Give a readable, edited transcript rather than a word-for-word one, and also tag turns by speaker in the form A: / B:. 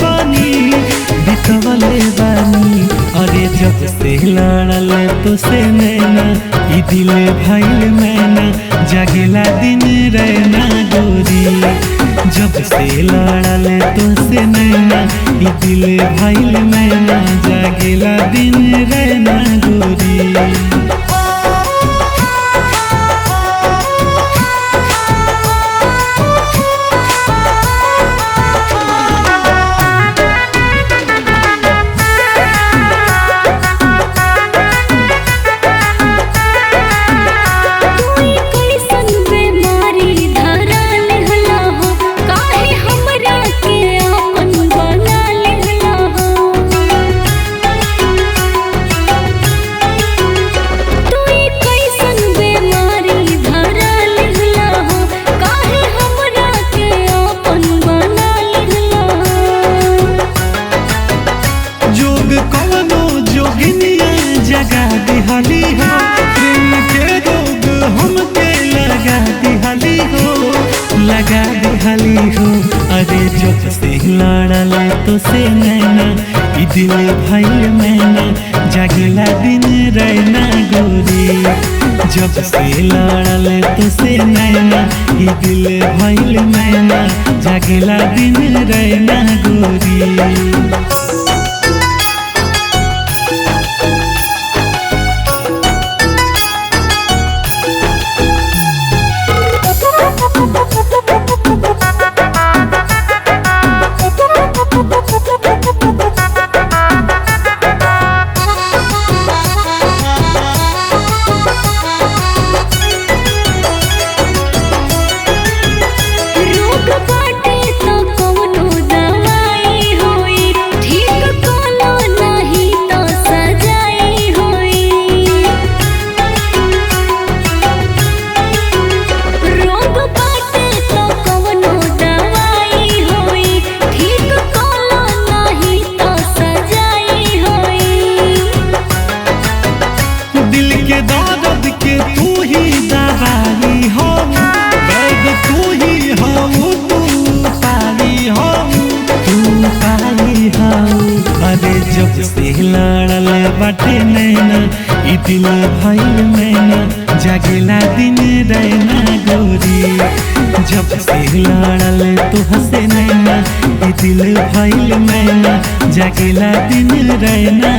A: बानी बितवले बानी। अरे जब से लड़ल तो से नैना ई दिल भइल मैना जागेला दिन रहना गोरी। जब से लड़ल तो से नैना ई दिल भइल मैना जागेला दिन रहना गोरी। जगा दिहाली हो प्रेम के रोग हमके लगा दिहाली हो, लगा दिहाली हो। अरे जब से लड़ल तो से नैना ई दिल भइल मैना जागेला दिन रहना गोरी। जब से लड़ल तो से नैना ई दिल भइल मैना जागेला दिन रहना गोरी। दर्द के तू ही दवाई हो, दर्द तू ही हो, तू पाई हो, तू पाई हो। अरे जब से लड़ल बाटे नैना ई दिल भइल मैना जागेला दिन रहना गोरी। जब से लड़ल तो हसे नैना ई दिल भइल मैना जागेला दिन रहना